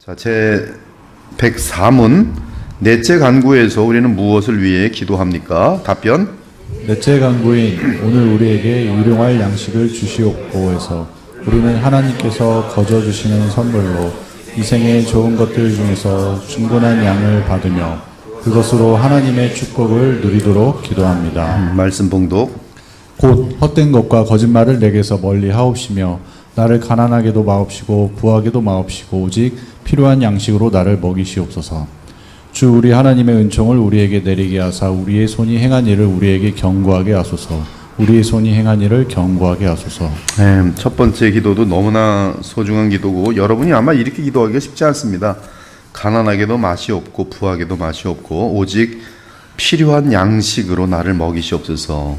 자, 제 104문 넷째 간구에서 우리는 무엇을 위해 기도합니까? 답변. 넷째 간구인 오늘 우리에게 일용할 양식을 주시옵고 해서 우리는 하나님께서 거저 주시는 선물로 이 생의 좋은 것들 중에서 충분한 양을 받으며 그것으로 하나님의 축복을 누리도록 기도합니다. 말씀 봉독. 곧 헛된 것과 거짓말을 내게서 멀리 하옵시며 나를 가난하게도 마옵시고 부하게도 마옵시고 오직 필요한 양식으로 나를 먹이시옵소서. 주 우리 하나님의 은총을 우리에게 내리게 하사 우리의 손이 행한 일을 우리에게 경고하게 하소서. 우리의 손이 행한 일을 경고하게 하소서. 첫 번째 기도도 너무나 소중한 기도고 여러분이 아마 이렇게 기도하기가 쉽지 않습니다. 가난하게도 맛이 없고 부하게도 맛이 없고 오직 필요한 양식으로 나를 먹이시옵소서.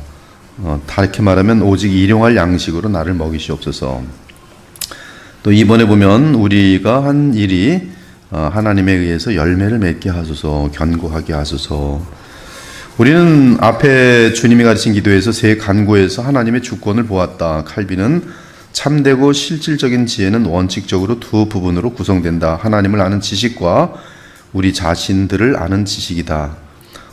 다르게 말하면 오직 일용할 양식으로 나를 먹이시옵소서. 또 이번에 보면 우리가 한 일이 하나님에 의해서 열매를 맺게 하소서, 견고하게 하소서. 우리는 앞에 주님이 가르친 기도에서 세 간구에서 하나님의 주권을 보았다. 칼빈은 참되고 실질적인 지혜는 원칙적으로 두 부분으로 구성된다. 하나님을 아는 지식과 우리 자신들을 아는 지식이다.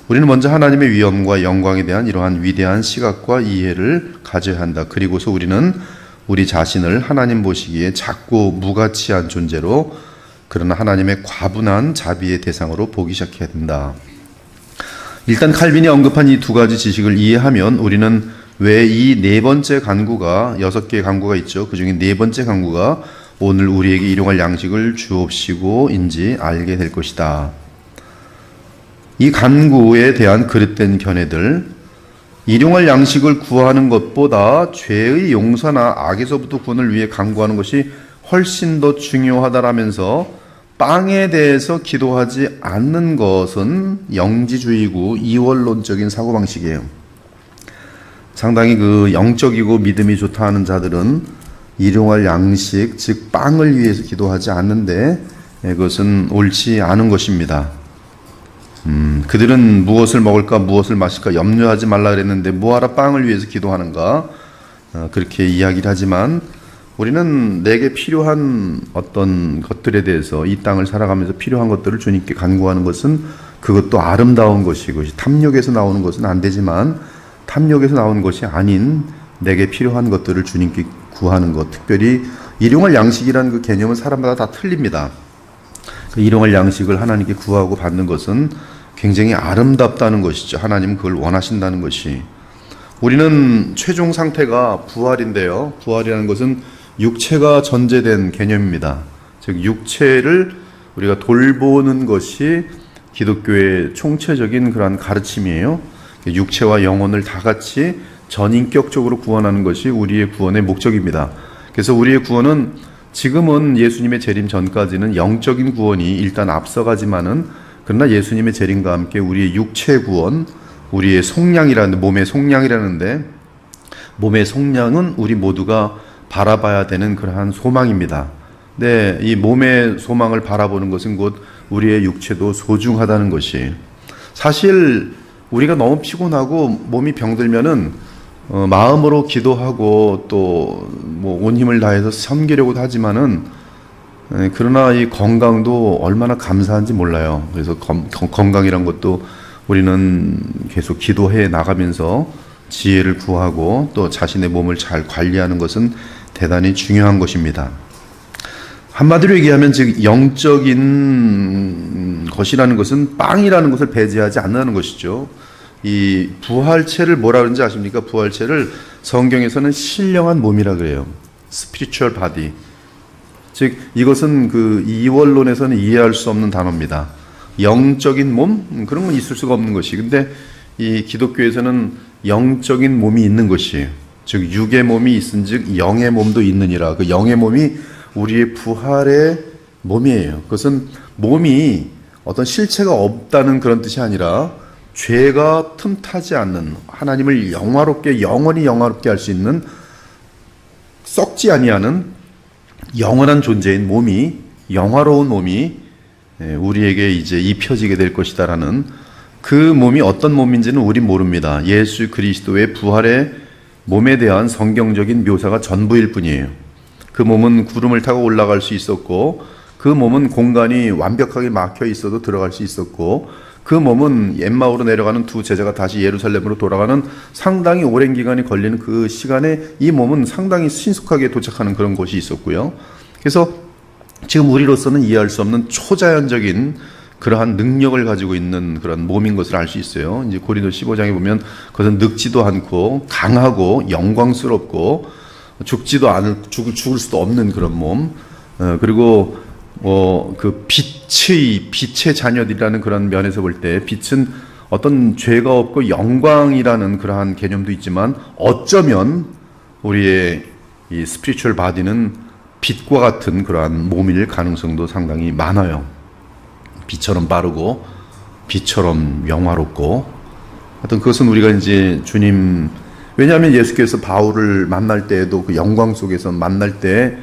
우리는 먼저 하나님의 위엄과 영광에 대한 이러한 위대한 시각과 이해를 가져야 한다. 그리고서 우리는 우리 자신을 하나님 보시기에 작고 무가치한 존재로 그러나 하나님의 과분한 자비의 대상으로 보기 시작해야 된다. 일단 칼빈이 언급한 이 두 가지 지식을 이해하면 우리는 왜 이 네 번째 간구가 6개의 간구가 있죠. 그 중에 네 번째 간구가 오늘 우리에게 일용할 양식을 주옵시고인지 알게 될 것이다. 이 간구에 대한 그릇된 견해들, 일용할 양식을 구하는 것보다 죄의 용서나 악에서부터 구원을 위해 간구하는 것이 훨씬 더 중요하다라면서 빵에 대해서 기도하지 않는 것은 영지주의고 이원론적인 사고방식이에요. 상당히 그 영적이고 믿음이 좋다 하는 자들은 일용할 양식, 즉 빵을 위해서 기도하지 않는데 그것은 옳지 않은 것입니다. 그들은 무엇을 먹을까 무엇을 마실까 염려하지 말라 그랬는데 뭐하러 빵을 위해서 기도하는가 그렇게 이야기를 하지만 우리는 내게 필요한 어떤 것들에 대해서 이 땅을 살아가면서 필요한 것들을 주님께 간구하는 것은 그것도 아름다운 것이고 탐욕에서 나오는 것은 안 되지만 탐욕에서 나오는 것이 아닌 내게 필요한 것들을 주님께 구하는 것, 특별히 일용할 양식이라는 그 개념은 사람마다 다 틀립니다. 그 일용할 양식을 하나님께 구하고 받는 것은 굉장히 아름답다는 것이죠. 하나님은 그걸 원하신다는 것이. 우리는 최종 상태가 부활인데요. 부활이라는 것은 육체가 전제된 개념입니다. 즉 육체를 우리가 돌보는 것이 기독교의 총체적인 그러한 가르침이에요. 육체와 영혼을 다 같이 전인격적으로 구원하는 것이 우리의 구원의 목적입니다. 그래서 우리의 구원은 지금은 예수님의 재림 전까지는 영적인 구원이 일단 앞서가지만은 그러나 예수님의 재림과 함께 우리의 육체 구원, 우리의 속량이라는 몸의 속량이라는데 몸의 속량은 우리 모두가 바라봐야 되는 그러한 소망입니다. 네, 이 몸의 소망을 바라보는 것은 곧 우리의 육체도 소중하다는 것이. 사실 우리가 너무 피곤하고 몸이 병들면은 마음으로 기도하고 또 뭐 온 힘을 다해서 섬기려고도 하지만은 그러나 이 건강도 얼마나 감사한지 몰라요. 그래서 건강이란 것도 우리는 계속 기도해 나가면서 지혜를 구하고 또 자신의 몸을 잘 관리하는 것은 대단히 중요한 것입니다. 한마디로 얘기하면 즉 영적인 것이라는 것은 빵이라는 것을 배제하지 않는다는 것이죠. 이 부활체를 뭐라 그러는지 아십니까? 부활체를 성경에서는 신령한 몸이라 그래요. spiritual body. 즉 이것은 그 이원론에서는 이해할 수 없는 단어입니다. 영적인 몸? 그런 건 있을 수가 없는 것이. 근데 이 기독교에서는 영적인 몸이 있는 것이에요. 즉 육의 몸이 있은즉 영의 몸도 있느니라. 그 영의 몸이 우리의 부활의 몸이에요. 그것은 몸이 어떤 실체가 없다는 그런 뜻이 아니라 죄가 틈타지 않는 하나님을 영화롭게 영원히 영화롭게 할 수 있는 썩지 아니하는 영원한 존재인 몸이 영화로운 몸이 우리에게 이제 입혀지게 될 것이다라는 그 몸이 어떤 몸인지는 우린 모릅니다. 예수 그리스도의 부활의 몸에 대한 성경적인 묘사가 전부일 뿐이에요. 그 몸은 구름을 타고 올라갈 수 있었고 그 몸은 공간이 완벽하게 막혀 있어도 들어갈 수 있었고, 그 몸은 엠마오로 내려가는 두 제자가 다시 예루살렘으로 돌아가는 상당히 오랜 기간이 걸리는 그 시간에 이 몸은 상당히 신속하게 도착하는 그런 곳이 있었고요. 그래서 지금 우리로서는 이해할 수 없는 초자연적인 그러한 능력을 가지고 있는 그런 몸인 것을 알 수 있어요. 이제 고린도 15장에 보면 그것은 늙지도 않고 강하고 영광스럽고 죽지도 않을, 죽을 수도 없는 그런 몸. 그리고 그 빛의 자녀들이라는 그런 면에서 볼 때 빛은 어떤 죄가 없고 영광이라는 그러한 개념도 있지만 어쩌면 우리의 이 스피리추얼 바디는 빛과 같은 그러한 몸일 가능성도 상당히 많아요. 빛처럼 빠르고 빛처럼 영화롭고 하여튼 그것은 우리가 이제 주님, 왜냐하면 예수께서 바울을 만날 때에도 그 영광 속에서 만날 때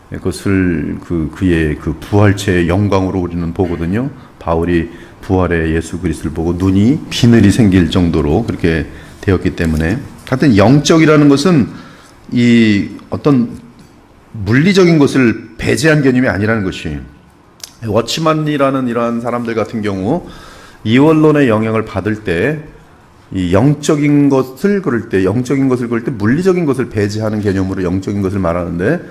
그것을 그의 그 부활체의 영광으로 우리는 보거든요. 바울이 부활의 예수 그리스도를 보고 눈이 비늘이 생길 정도로 그렇게 되었기 때문에, 하여튼 영적이라는 것은 이 어떤 물리적인 것을 배제한 개념이 아니라는 것이, 워치만이라는 이러한 사람들 같은 경우 이원론의 영향을 받을 때 이 영적인 것을 그럴 때 물리적인 것을 배제하는 개념으로 영적인 것을 말하는데,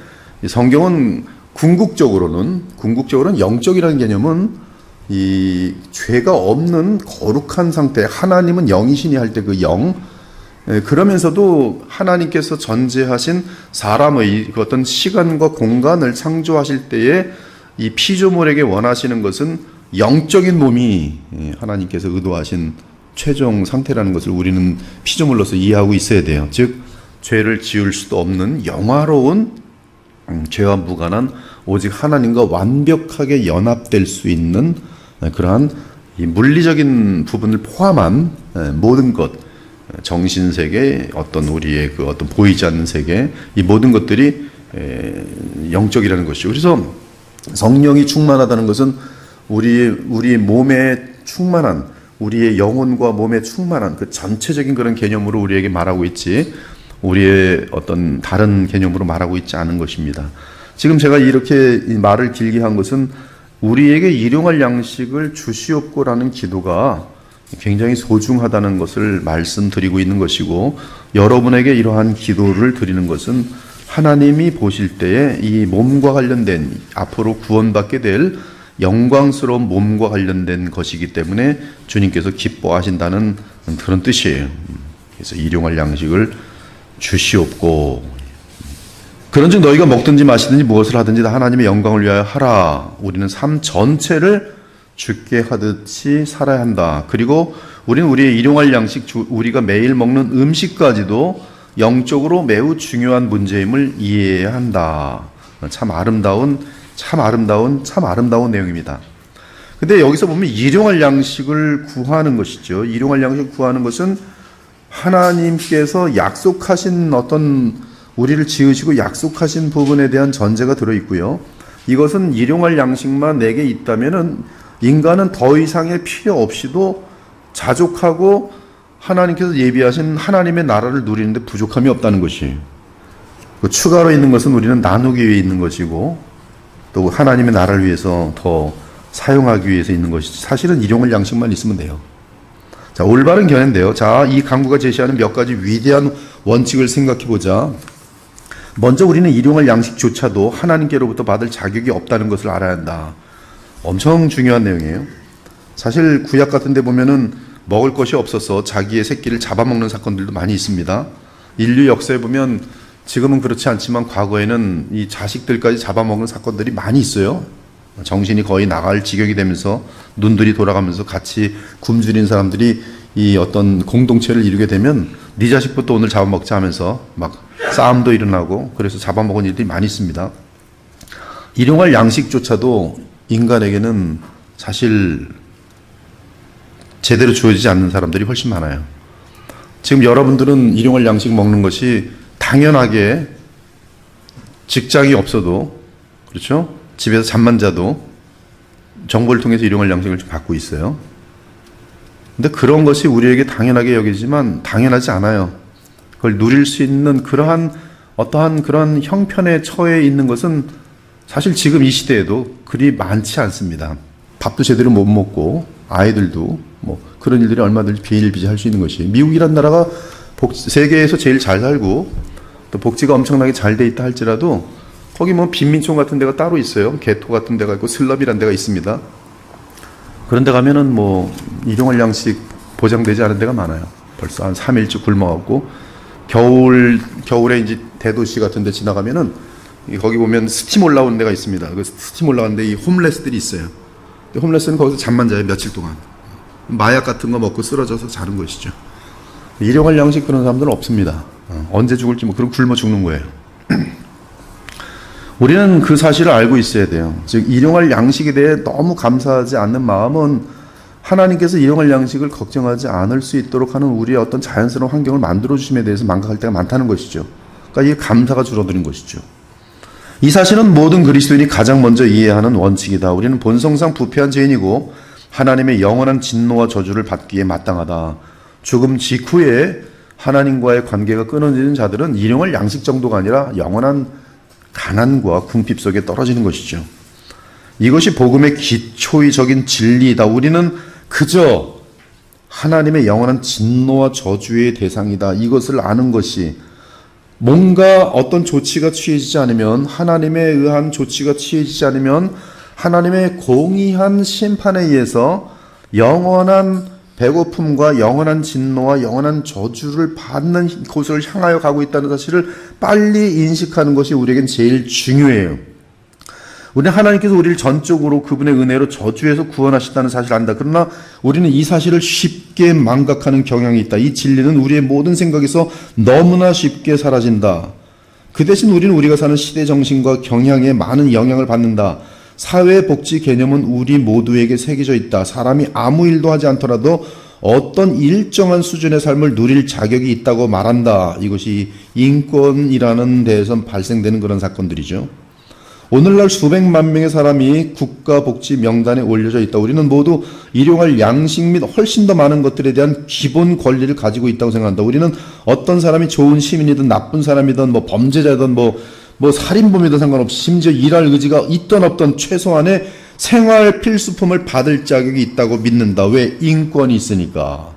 성경은 궁극적으로는 영적이라는 개념은 이 죄가 없는 거룩한 상태, 하나님은 영이시니 할 때 그 영, 그러면서도 하나님께서 전제하신 사람의 그 어떤 시간과 공간을 창조하실 때에 이 피조물에게 원하시는 것은 영적인 몸이 하나님께서 의도하신 최종 상태라는 것을 우리는 피조물로서 이해하고 있어야 돼요. 즉 죄를 지을 수도 없는 영화로운, 죄와 무관한 오직 하나님과 완벽하게 연합될 수 있는 그러한 이 물리적인 부분을 포함한 모든 것, 정신세계, 어떤 우리의 그 어떤 보이지 않는 세계, 이 모든 것들이 영적이라는 것이죠. 그래서 성령이 충만하다는 것은 우리의 몸에 충만한, 우리의 영혼과 몸에 충만한 그 전체적인 그런 개념으로 우리에게 말하고 있지, 우리의 어떤 다른 개념으로 말하고 있지 않은 것입니다. 지금 제가 이렇게 말을 길게 한 것은 우리에게 일용할 양식을 주시옵고라는 기도가 굉장히 소중하다는 것을 말씀드리고 있는 것이고, 여러분에게 이러한 기도를 드리는 것은 하나님이 보실 때에 이 몸과 관련된, 앞으로 구원받게 될 영광스러운 몸과 관련된 것이기 때문에 주님께서 기뻐하신다는 그런 뜻이에요. 그래서 일용할 양식을 주시옵고, 그런즉 너희가 먹든지 마시든지 무엇을 하든지 다 하나님의 영광을 위하여 하라. 우리는 삶 전체를 주께 하듯이 살아야 한다. 그리고 우리는 우리의 일용할 양식, 우리가 매일 먹는 음식까지도 영적으로 매우 중요한 문제임을 이해해야 한다. 참 아름다운 내용입니다. 근데 여기서 보면 일용할 양식을 구하는 것이죠. 일용할 양식을 구하는 것은 하나님께서 약속하신 어떤, 우리를 지으시고 약속하신 부분에 대한 전제가 들어있고요. 이것은 일용할 양식만 내게 있다면은 인간은 더 이상의 필요 없이도 자족하고 하나님께서 예비하신 하나님의 나라를 누리는데 부족함이 없다는 것이, 그 추가로 있는 것은 우리는 나누기 위해 있는 것이고 또 하나님의 나라를 위해서 더 사용하기 위해서 있는 것이지, 사실은 일용할 양식만 있으면 돼요. 자, 올바른 견해인데요. 자, 이 강구가 제시하는 몇 가지 위대한 원칙을 생각해 보자. 먼저 우리는 일용할 양식조차도 하나님께로부터 받을 자격이 없다는 것을 알아야 한다. 엄청 중요한 내용이에요. 사실 구약 같은 데 보면은 먹을 것이 없어서 자기의 새끼를 잡아먹는 사건들도 많이 있습니다. 인류 역사에 보면 지금은 그렇지 않지만 과거에는 이 자식들까지 잡아먹는 사건들이 많이 있어요. 정신이 거의 나갈 지경이 되면서 눈들이 돌아가면서 같이 굶주린 사람들이 이 어떤 공동체를 이루게 되면 네 자식부터 오늘 잡아먹자 하면서 막 싸움도 일어나고, 그래서 잡아먹은 일들이 많이 있습니다. 일용할 양식조차도 인간에게는 사실 제대로 주어지지 않는 사람들이 훨씬 많아요. 지금 여러분들은 일용할 양식 먹는 것이 당연하게 직장이 없어도, 그렇죠? 집에서 잠만 자도 정보를 통해서 일용할 양식을 좀 받고 있어요. 근데 그런 것이 우리에게 당연하게 여기지만 당연하지 않아요. 그걸 누릴 수 있는 그러한 어떠한 그런 형편에 처해 있는 것은 사실 지금 이 시대에도 그리 많지 않습니다. 밥도 제대로 못 먹고 아이들도 뭐 그런 일들이 얼마든지 비일비재할 수 있는 것이, 미국이란 나라가 세계에서 제일 잘 살고 또 복지가 엄청나게 잘 돼 있다 할지라도 거기 뭐 빈민촌 같은 데가 따로 있어요. 개토 같은 데가 있고 슬럼이라는 데가 있습니다. 그런 데 가면은 뭐 일용할 양식 보장되지 않은 데가 많아요. 벌써 한 3일째 굶어갖고 겨울에 이제 대도시 같은 데 지나가면은 거기 보면 스팀 올라오는 데가 있습니다. 그 스팀 올라오는데 이 홈레스들이 있어요. 홈레스는 거기서 잠만 자요, 며칠 동안. 마약 같은 거 먹고 쓰러져서 자는 것이죠. 일용할 양식 그런 사람들은 없습니다. 언제 죽을지 뭐 그런 굶어 죽는 거예요. 우리는 그 사실을 알고 있어야 돼요. 즉 일용할 양식에 대해 너무 감사하지 않는 마음은 하나님께서 일용할 양식을 걱정하지 않을 수 있도록 하는 우리의 어떤 자연스러운 환경을 만들어 주심에 대해서 망각할 때가 많다는 것이죠. 그러니까 이 감사가 줄어드는 것이죠. 이 사실은 모든 그리스도인이 가장 먼저 이해해야 하는 원칙이다. 우리는 본성상 부패한 죄인이고 하나님의 영원한 진노와 저주를 받기에 마땅하다. 죽음 직후에 하나님과의 관계가 끊어지는 자들은 일용할 양식 정도가 아니라 영원한 가난과 궁핍 속에 떨어지는 것이죠. 이것이 복음의 기초의적인 진리이다. 우리는 그저 하나님의 영원한 진노와 저주의 대상이다. 이것을 아는 것이, 뭔가 어떤 조치가 취해지지 않으면, 하나님에 의한 조치가 취해지지 않으면 하나님의 공의한 심판에 의해서 영원한 배고픔과 영원한 진노와 영원한 저주를 받는 곳을 향하여 가고 있다는 사실을 빨리 인식하는 것이 우리에겐 제일 중요해요. 우리는 하나님께서 우리를 전적으로 그분의 은혜로 저주에서 구원하셨다는 사실을 안다. 그러나 우리는 이 사실을 쉽게 망각하는 경향이 있다. 이 진리는 우리의 모든 생각에서 너무나 쉽게 사라진다. 그 대신 우리는 우리가 사는 시대 정신과 경향에 많은 영향을 받는다. 사회복지 개념은 우리 모두에게 새겨져 있다. 사람이 아무 일도 하지 않더라도 어떤 일정한 수준의 삶을 누릴 자격이 있다고 말한다. 이것이 인권이라는 데에서 발생되는 그런 사건들이죠. 오늘날 수백만 명의 사람이 국가복지 명단에 올려져 있다. 우리는 모두 일용할 양식 및 훨씬 더 많은 것들에 대한 기본 권리를 가지고 있다고 생각한다. 우리는 어떤 사람이 좋은 시민이든 나쁜 사람이든 뭐 범죄자든 뭐 살인범이든 상관없이 심지어 일할 의지가 있던 없던 최소한의 생활 필수품을 받을 자격이 있다고 믿는다. 왜? 인권이 있으니까.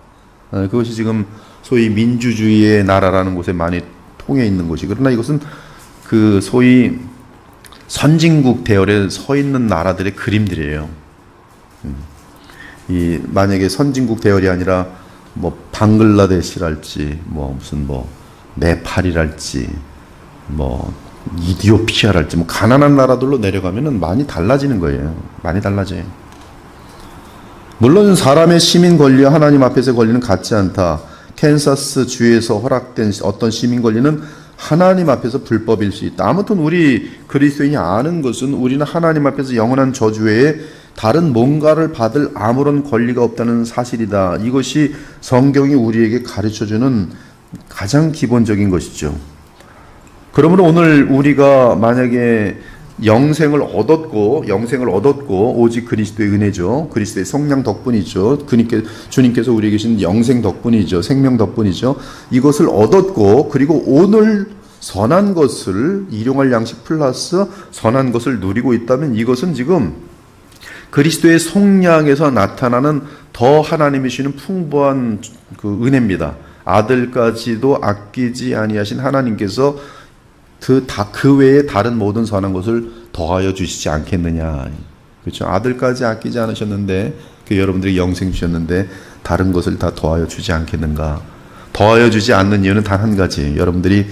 그것이 지금 소위 민주주의의 나라라는 곳에 많이 통해 있는 것이. 그러나 이것은 그 소위 선진국 대열에 서 있는 나라들의 그림들이에요. 이 만약에 선진국 대열이 아니라 뭐 방글라데시랄지 뭐 무슨 뭐 네팔이랄지 뭐 이디오피아랄지 뭐 가난한 나라들로 내려가면은 많이 달라지는 거예요. 많이 달라져요. 물론 사람의 시민 권리와 하나님 앞에서의 권리는 같지 않다. 캔사스 주에서 허락된 어떤 시민 권리는 하나님 앞에서 불법일 수 있다. 아무튼 우리 그리스도인이 아는 것은 우리는 하나님 앞에서 영원한 저주 외에 다른 뭔가를 받을 아무런 권리가 없다는 사실이다. 이것이 성경이 우리에게 가르쳐주는 가장 기본적인 것이죠. 그러므로 오늘 우리가 만약에 영생을 얻었고 오직 그리스도의 은혜죠. 그리스도의 성령 덕분이죠. 주님께서 우리에게 계신 영생 덕분이죠. 생명 덕분이죠. 이것을 얻었고 그리고 오늘 선한 것을 일용할 양식 플러스 선한 것을 누리고 있다면 이것은 지금 그리스도의 속량에서 나타나는 더 하나님이 주시는 풍부한 그 은혜입니다. 아들까지도 아끼지 아니하신 하나님께서 그 외에 다른 모든 선한 것을 더하여 주시지 않겠느냐. 그렇죠. 아들까지 아끼지 않으셨는데, 여러분들이 영생 주셨는데, 다른 것을 다 더하여 주지 않겠는가. 더하여 주지 않는 이유는 단 한 가지. 여러분들이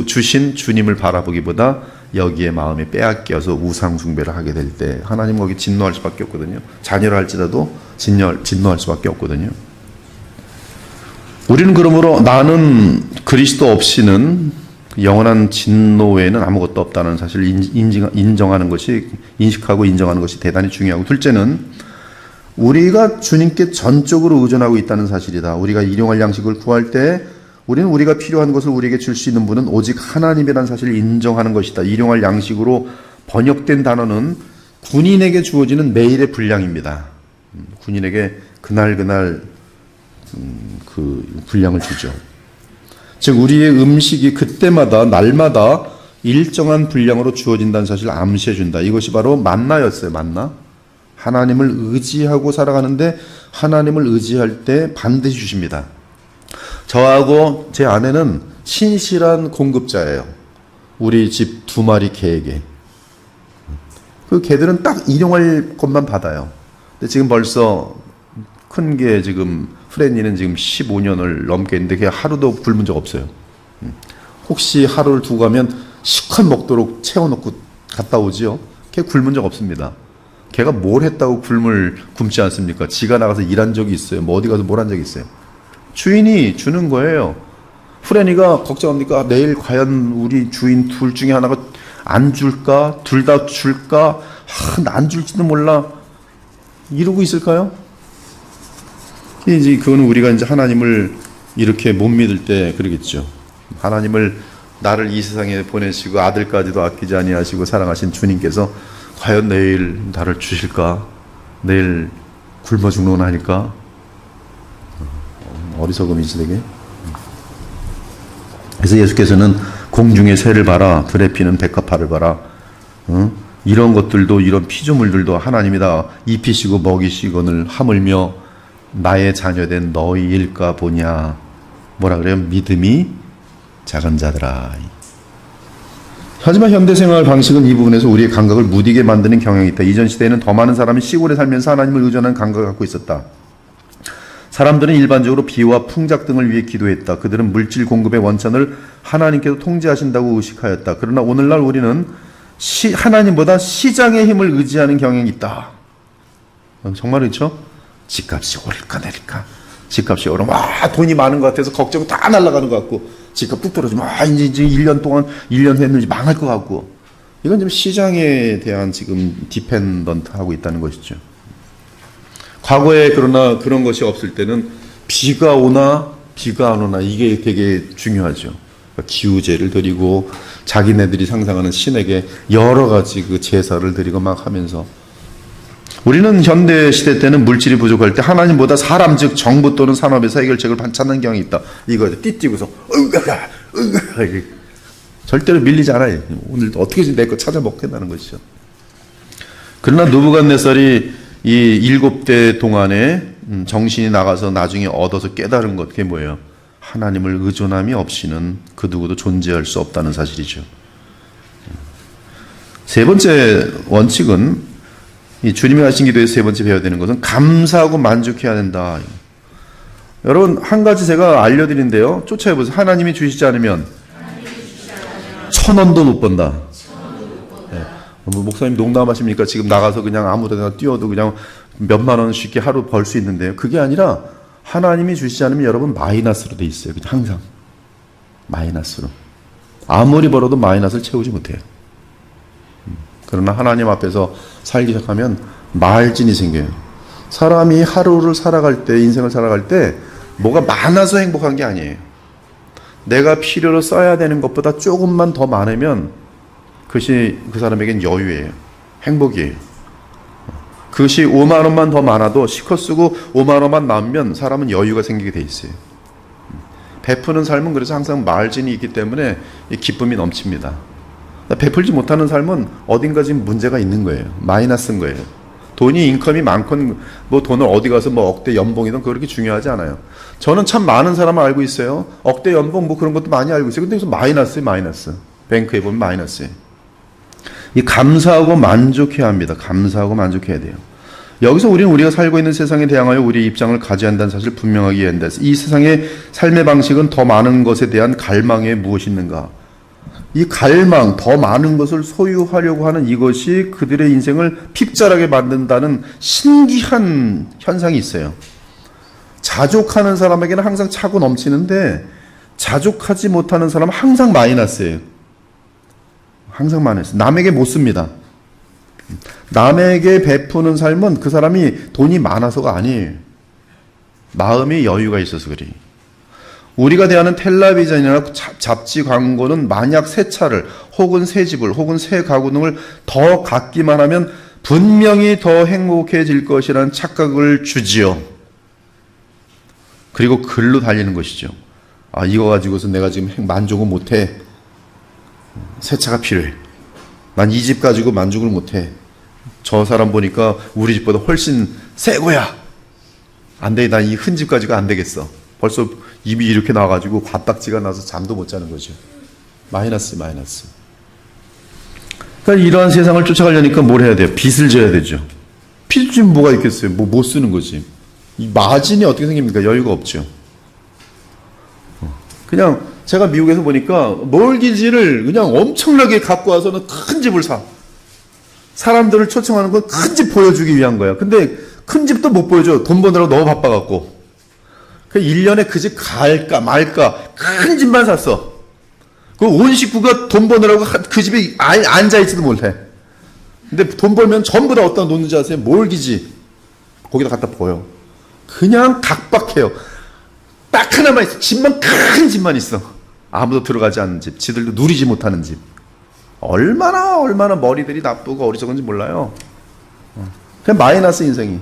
주신 주님을 바라보기보다 여기에 마음이 빼앗겨서 우상숭배를 하게 될 때, 하나님 거기 진노할 수밖에 없거든요. 자녀를 할지라도 진노할 수밖에 없거든요. 우리는 그러므로 나는 그리스도 없이는 영원한 진노 외에는 아무것도 없다는 사실을 인정하는 것이, 인식하고 인정하는 것이 대단히 중요하고, 둘째는 우리가 주님께 전적으로 의존하고 있다는 사실이다. 우리가 일용할 양식을 구할 때 우리는 우리가 필요한 것을 우리에게 줄 수 있는 분은 오직 하나님이라는 사실을 인정하는 것이다. 일용할 양식으로 번역된 단어는 군인에게 주어지는 매일의 분량입니다. 군인에게 그날 그 분량을 주죠. 즉 우리의 음식이 그때마다 날마다 일정한 분량으로 주어진다는 사실을 암시해준다. 이것이 바로 만나였어요. 만나. 하나님을 의지하고 살아가는데 하나님을 의지할 때 반드시 주십니다. 저하고 제 아내는 신실한 공급자예요. 우리 집 2마리 개에게. 그 개들은 딱 일용할 것만 받아요. 근데 지금 벌써 큰 게 지금 프레니는 지금 15년을 넘게 했는데 걔 하루도 굶은 적 없어요. 혹시 하루를 두고 가면 시컷 먹도록 채워놓고 갔다 오지요. 걔 굶은 적 없습니다. 걔가 뭘 했다고 굶지 않습니까? 지가 나가서 일한 적이 있어요. 뭐 어디 가서 뭘 한 적이 있어요. 주인이 주는 거예요. 프레니가 걱정합니까? 내일 과연 우리 주인 둘 중에 하나가 안 줄까? 둘 다 줄까? 안 줄지도 몰라. 이러고 있을까요? 이제 그거는 우리가 이제 하나님을 이렇게 못 믿을 때 그러겠죠. 하나님을 나를 이 세상에 보내시고 아들까지도 아끼지 아니하시고 사랑하신 주님께서 과연 내일 나를 주실까? 내일 굶어 죽는 아닐까? 어리석음이지 되게. 그래서 예수께서는 공중의 새를 봐라, 들에 피는 백합화를 봐라. 이런 것들도, 이런 피조물들도 하나님이 다 입히시고 먹이시거늘 하물며 나의 자녀된 너희일까 보냐. 뭐라 그래요? 믿음이 작은 자들아. 하지만 현대생활 방식은 이 부분에서 우리의 감각을 무디게 만드는 경향이 있다. 이전 시대에는 더 많은 사람이 시골에 살면서 하나님을 의존하는 감각을 갖고 있었다. 사람들은 일반적으로 비와 풍작 등을 위해 기도했다. 그들은 물질 공급의 원천을 하나님께서 통제하신다고 의식하였다. 그러나 오늘날 우리는 하나님보다 시장의 힘을 의지하는 경향이 있다. 정말 그렇죠? 집값이 오를까 내릴까. 집값이 오르면 돈이 많은 것 같아서 걱정 다 날아가는 것 같고, 집값 뚝 떨어지면 이제 1년 동안 1년 했는지 망할 것 같고. 이건 지금 시장에 대한 지금 디펜던트 하고 있다는 것이죠. 과거에 그러나 그런 것이 없을 때는 비가 오나 비가 안 오나 이게 되게 중요하죠. 그러니까 기우제를 드리고 자기네들이 상상하는 신에게 여러 가지 그 제사를 드리고 막 하면서, 우리는 현대 시대 때는 물질이 부족할 때 하나님보다 사람 즉 정부 또는 산업에서 해결책을 찾는 경향이 있다. 이거 띠띠고서 절대로 밀리지 않아요. 오늘 어떻게든 내 거 찾아 먹겠다는 것이죠. 그러나 느부갓네살이 이 7대 동안에 정신이 나가서 나중에 얻어서 깨달은 것, 그게 뭐예요? 하나님을 의존함이 없이는 그 누구도 존재할 수 없다는 사실이죠. 세 번째 원칙은, 이 주님이 하신 기도에서 세 번째 배워야 되는 것은 감사하고 만족해야 된다. 여러분, 한 가지 제가 알려드린데요. 쫓아해보세요. 하나님이 주시지 않으면 1,000원도 못 번다. 네. 뭐 목사님 농담하십니까? 지금 나가서 그냥 아무 데나 뛰어도 그냥 몇만 원 쉽게 하루 벌 수 있는데요. 그게 아니라 하나님이 주시지 않으면 여러분 마이너스로 돼 있어요. 그냥 항상 마이너스로. 아무리 벌어도 마이너스를 채우지 못해요. 그러나 하나님 앞에서 살기 시작하면 말진이 생겨요. 사람이 하루를 살아갈 때, 인생을 살아갈 때 뭐가 많아서 행복한 게 아니에요. 내가 필요로 써야 되는 것보다 조금만 더 많으면 그것이 그 사람에겐 여유예요. 행복이에요. 그것이 5만 원만 더 많아도 실컷 쓰고 5만 원만 남으면 사람은 여유가 생기게 돼 있어요. 베푸는 삶은 그래서 항상 말진이 있기 때문에 기쁨이 넘칩니다. 베풀지 못하는 삶은 어딘가 지금 문제가 있는 거예요. 마이너스인 거예요. 돈이 인컴이 많건 뭐 돈을 어디 가서 뭐 억대 연봉이든 그렇게 중요하지 않아요. 저는 참 많은 사람을 알고 있어요. 억대 연봉 뭐 그런 것도 많이 알고 있어요. 근데 여기서 마이너스예요, 마이너스. 뱅크에 보면 마이너스예요. 이 감사하고 만족해야 합니다. 감사하고 만족해야 돼요. 여기서 우리가 살고 있는 세상에 대항하여 우리의 입장을 가져야 한다는 사실을 분명하게 해야 한다. 이 세상의 삶의 방식은 더 많은 것에 대한 갈망에 무엇이 있는가? 이 갈망, 더 많은 것을 소유하려고 하는 이것이 그들의 인생을 핍절하게 만든다는 신기한 현상이 있어요. 자족하는 사람에게는 항상 차고 넘치는데 자족하지 못하는 사람은 항상 마이너스예요. 항상 마이너스. 남에게 못 씁니다. 남에게 베푸는 삶은 그 사람이 돈이 많아서가 아니에요. 마음의 여유가 있어서 그래요. 우리가 대하는 텔레비전이나 잡지 광고는 만약 새 차를 혹은 새 집을 혹은 새 가구 등을 더 갖기만 하면 분명히 더 행복해질 것이라는 착각을 주지요. 그리고 글로 달리는 것이죠. 이거 가지고서 내가 지금 만족은 못해. 새 차가 필요해. 난 이 집 가지고 만족을 못해. 저 사람 보니까 우리 집보다 훨씬 새 거야. 안 돼. 난 이 큰 집 가지고 안 되겠어. 벌써 입이 이렇게 나와가지고 과딱지가 나서 잠도 못 자는 거죠. 마이너스. 그러니까 이러한 세상을 쫓아가려니까 뭘 해야 돼요? 빚을 져야 되죠. 빚 지면 뭐가 있겠어요? 뭐 못 쓰는 거지. 이 마진이 어떻게 생깁니까? 여유가 없죠. 그냥 제가 미국에서 보니까 몰기지를 그냥 엄청나게 갖고 와서는 큰 집을 사. 사람들을 초청하는 건 큰 집 보여주기 위한 거야. 근데 큰 집도 못 보여줘. 돈 버느라고 너무 바빠갖고. 그 1년에 그 집 갈까 말까 큰 집만 샀어. 그 온 식구가 돈 버느라고 그 집에 앉아있지도 못해. 근데 돈 벌면 전부 다 어디다 놓는지 아세요? 몰기지. 거기다 갖다 보여. 그냥 각박해요. 딱 하나만 있어. 집만 큰 집만 있어. 아무도 들어가지 않는 집. 지들도 누리지 못하는 집. 얼마나 머리들이 나쁘고 어리석은지 몰라요. 그냥 마이너스 인생이.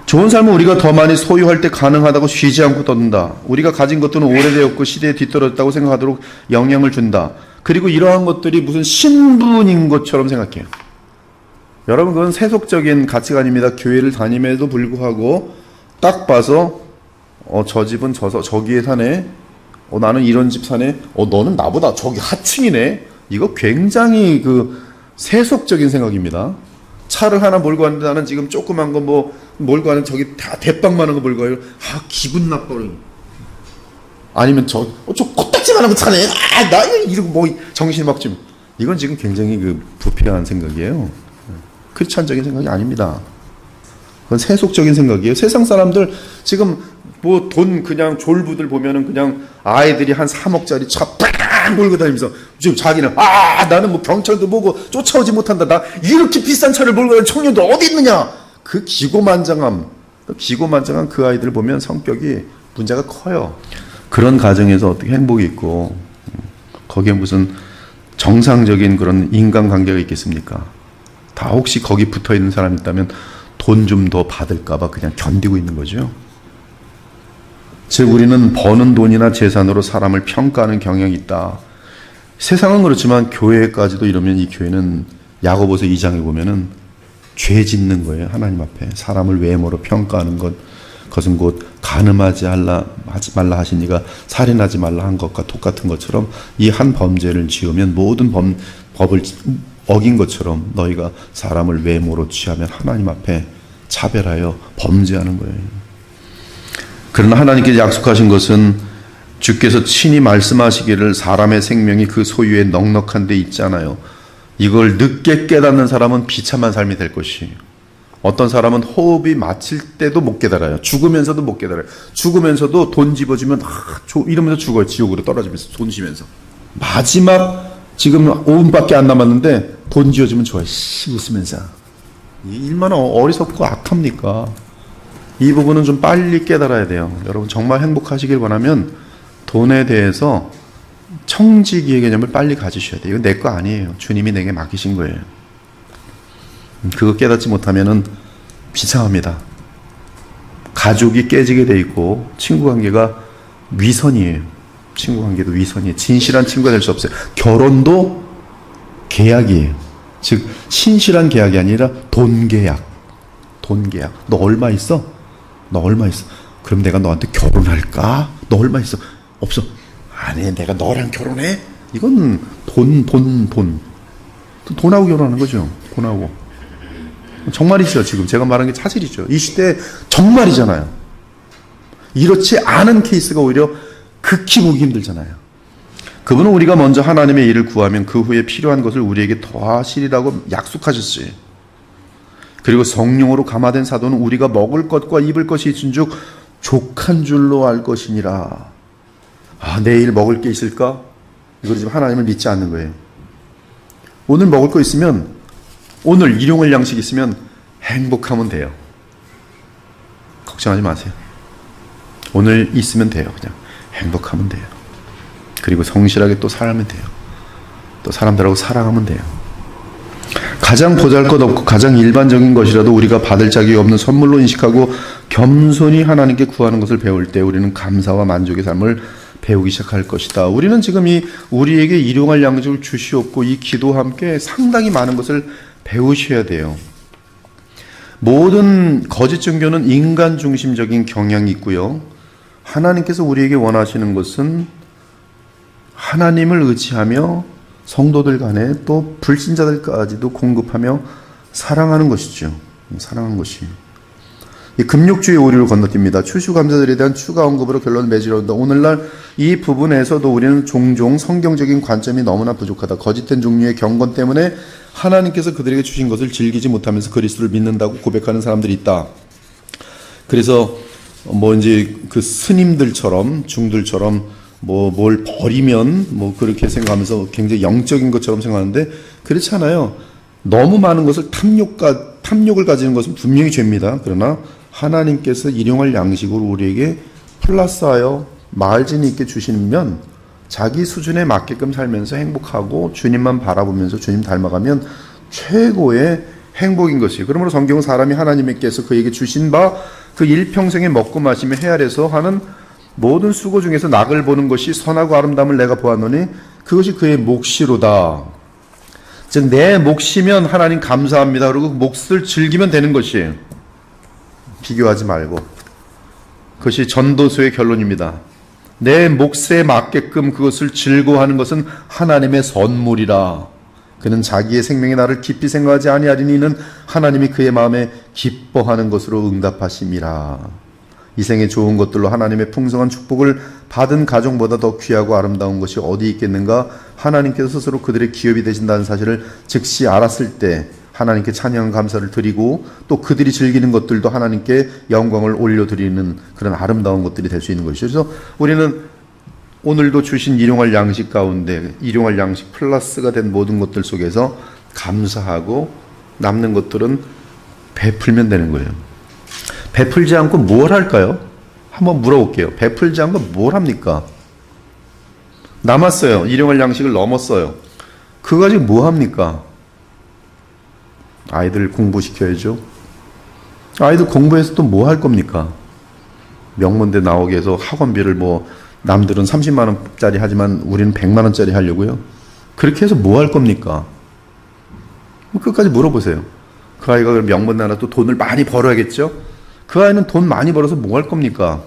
좋은 삶은 우리가 더 많이 소유할 때 가능하다고 쉬지 않고 떴는다. 우리가 가진 것들은 오래되었고 시대에 뒤떨어졌다고 생각하도록 영향을 준다. 그리고 이러한 것들이 무슨 신분인 것처럼 생각해요. 여러분, 그건 세속적인 가치관입니다. 교회를 다님에도 불구하고 딱 봐서 저 집은 저기에 사네. 나는 이런 집 사네. 너는 나보다 저기 하층이네. 이거 굉장히 그 세속적인 생각입니다. 차를 하나 몰고 왔는데 나는 지금 조그만 거 몰고 가는 저기 다 대빵만한 거 몰고 가요. 기분 나빠. 아니면 저 코딱지만한 거 차네. 나 이러고 뭐 정신이 막 좀. 이건 지금 굉장히 그 부패한 생각이에요. 크리스찬적인 생각이 아닙니다. 그건 세속적인 생각이에요. 세상 사람들 지금 뭐 돈 그냥 졸부들 보면은 그냥 아이들이 한 3억짜리 차 빡 몰고 다니면서 지금 자기는 나는 뭐 경찰도 보고 쫓아오지 못한다. 나 이렇게 비싼 차를 몰고 다니는 청년도 어디 있느냐. 그 기고만장한 그 아이들 보면 성격이 문제가 커요. 그런 가정에서 어떻게 행복이 있고 거기에 무슨 정상적인 그런 인간관계가 있겠습니까? 다 혹시 거기 붙어있는 사람이 있다면 돈 좀 더 받을까봐 그냥 견디고 있는 거죠. 즉 우리는 버는 돈이나 재산으로 사람을 평가하는 경향이 있다. 세상은 그렇지만 교회까지도 이러면 이 교회는 야고보서 2장에 보면은 죄 짓는 거예요. 하나님 앞에 사람을 외모로 평가하는 것은 곧 간음하지 말라 하시니가 살인하지 말라 한 것과 똑같은 것처럼 이 한 범죄를 지으면 모든 법을 어긴 것처럼 너희가 사람을 외모로 취하면 하나님 앞에 차별하여 범죄하는 거예요. 그러나 하나님께서 약속하신 것은 주께서 친히 말씀하시기를 사람의 생명이 그 소유에 넉넉한 데 있잖아요. 이걸 늦게 깨닫는 사람은 비참한 삶이 될 것이에요. 어떤 사람은 호흡이 마칠 때도 못 깨달아요. 죽으면서도 못 깨달아요. 죽으면서도 돈 집어주면 이러면서 죽어요. 지옥으로 떨어지면서 돈 쉬면서. 마지막 지금 5분밖에 안 남았는데 돈 지어주면 좋아요. 웃으면서. 이 얼마나 어리석고 악합니까? 이 부분은 좀 빨리 깨달아야 돼요. 여러분 정말 행복하시길 원하면 돈에 대해서 청지기의 개념을 빨리 가지셔야 돼요. 이건 내 거 아니에요. 주님이 내게 맡기신 거예요. 그거 깨닫지 못하면은 비상합니다. 가족이 깨지게 돼 있고 친구 관계가 위선이에요. 친구 관계도 위선이에요. 진실한 친구가 될 수 없어요. 결혼도 계약이에요. 즉 신실한 계약이 아니라 돈 계약. 너 얼마 있어? 그럼 내가 너한테 결혼할까? 너 얼마 있어? 없어. 아니, 내가 너랑 결혼해? 이건 돈하고 결혼하는 거죠. 돈하고. 정말이죠. 지금 제가 말한 게 사실이죠. 이 시대 정말이잖아요. 이렇지 않은 케이스가 오히려 극히 보기 힘들잖아요. 그분은 우리가 먼저 하나님의 일을 구하면 그 후에 필요한 것을 우리에게 더하시리라고 약속하셨어요. 그리고 성령으로 감화된 사도는 우리가 먹을 것과 입을 것이 있은즉 족한 줄로 알 것이니라. 내일 먹을 게 있을까? 이걸 지금 하나님을 믿지 않는 거예요. 오늘 먹을 거 있으면, 오늘 일용할 양식 있으면 행복하면 돼요. 걱정하지 마세요. 오늘 있으면 돼요. 그냥 행복하면 돼요. 그리고 성실하게 또 살면 돼요. 또 사람들하고 사랑하면 돼요. 가장 보잘것없고 가장 일반적인 것이라도 우리가 받을 자격이 없는 선물로 인식하고 겸손히 하나님께 구하는 것을 배울 때 우리는 감사와 만족의 삶을 배우기 시작할 것이다. 우리는 지금 이 우리에게 일용할 양식을 주시옵고 이 기도와 함께 상당히 많은 것을 배우셔야 돼요. 모든 거짓 종교는 인간 중심적인 경향이 있고요. 하나님께서 우리에게 원하시는 것은 하나님을 의지하며 성도들 간에 또 불신자들까지도 공급하며 사랑하는 것이죠. 사랑하는 것이. 이 금욕주의 오류를 건너뜁니다. 추수감사절에 대한 추가 언급으로 결론을 맺으려 한다. 오늘날 이 부분에서도 우리는 종종 성경적인 관점이 너무나 부족하다. 거짓된 종류의 경건 때문에 하나님께서 그들에게 주신 것을 즐기지 못하면서 그리스도를 믿는다고 고백하는 사람들이 있다. 그래서 이제 그 스님들처럼 중들처럼 뭘 버리면 그렇게 생각하면서 굉장히 영적인 것처럼 생각하는데 그렇지 않아요. 너무 많은 것을 탐욕을 가지는 것은 분명히 죄입니다. 그러나 하나님께서 일용할 양식으로 우리에게 플러스하여 마을진이 있게 주시면 자기 수준에 맞게끔 살면서 행복하고 주님만 바라보면서 주님 닮아가면 최고의 행복인 것이에요. 그러므로 성경은 사람이 하나님께서 그에게 주신 바 그 일평생에 먹고 마시며 헤아려서 하는 모든 수고 중에서 낙을 보는 것이 선하고 아름다움을 내가 보았노니 그것이 그의 몫이로다. 즉 내 몫이면 하나님 감사합니다. 그리고 몫을 즐기면 되는 것이에요. 비교하지 말고. 그것이 전도서의 결론입니다. 내 몫에 맞게끔 그것을 즐거워하는 것은 하나님의 선물이라. 그는 자기의 생명의 날을 깊이 생각하지 아니하리니 이는 하나님이 그의 마음에 기뻐하는 것으로 응답하심이라. 이 생의 좋은 것들로 하나님의 풍성한 축복을 받은 가정보다 더 귀하고 아름다운 것이 어디 있겠는가? 하나님께서 스스로 그들의 기업이 되신다는 사실을 즉시 알았을 때 하나님께 찬양 감사를 드리고 또 그들이 즐기는 것들도 하나님께 영광을 올려드리는 그런 아름다운 것들이 될 수 있는 것이죠. 그래서 우리는 오늘도 주신 일용할 양식 가운데 일용할 양식 플러스가 된 모든 것들 속에서 감사하고 남는 것들은 베풀면 되는 거예요. 베풀지 않고 뭘 할까요? 한번 물어볼게요. 베풀지 않고 뭘 합니까? 남았어요. 일용할 양식을 넘었어요. 그거 가지고 뭐 합니까? 아이들 공부시켜야죠. 아이들 공부해서 또 뭐 할 겁니까? 명문대 나오게 해서 학원비를 남들은 30만 원짜리 하지만 우리는 100만 원짜리 하려고요. 그렇게 해서 뭐 할 겁니까? 끝까지 물어보세요. 그 아이가 명문대 나와서 또 돈을 많이 벌어야겠죠? 그 아이는 돈 많이 벌어서 뭐 할 겁니까?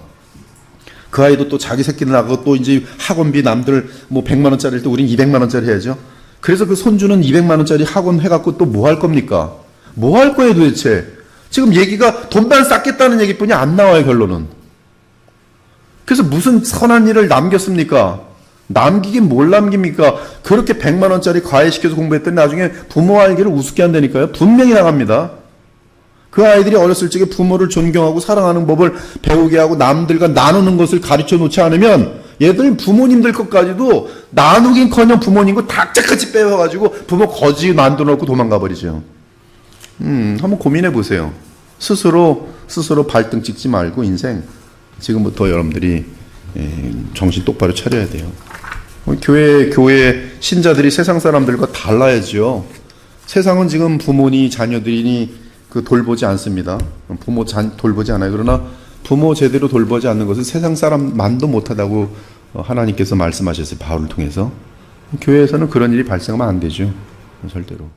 그 아이도 또 자기 새끼들 나가고 또 이제 학원비 남들 100만 원짜리일 때 우린 200만 원짜리 해야죠. 그래서 그 손주는 200만 원짜리 학원 해갖고 또 뭐 할 겁니까? 뭐 할 거예요 도대체? 지금 얘기가 돈만 쌓겠다는 얘기뿐이 안 나와요 결론은. 그래서 무슨 선한 일을 남겼습니까? 남기긴 뭘 남깁니까? 그렇게 100만 원짜리 과외시켜서 공부했더니 나중에 부모 알기를 우습게 한다니까요. 분명히 나갑니다. 그 아이들이 어렸을 적에 부모를 존경하고 사랑하는 법을 배우게 하고 남들과 나누는 것을 가르쳐 놓지 않으면 얘들은 부모님들 것까지도 나누긴커녕 부모님 거 닭짝같이 빼와가지고 부모 거지 만들어 놓고 도망가 버리죠. 한번 고민해 보세요. 스스로 발등 찍지 말고 인생 지금부터 여러분들이 정신 똑바로 차려야 돼요. 교회 신자들이 세상 사람들과 달라야죠. 세상은 지금 부모니 자녀들이니 돌보지 않습니다. 부모 돌보지 않아요. 그러나 부모 제대로 돌보지 않는 것은 세상 사람만도 못하다고 하나님께서 말씀하셨어요. 바울을 통해서. 교회에서는 그런 일이 발생하면 안 되죠. 절대로.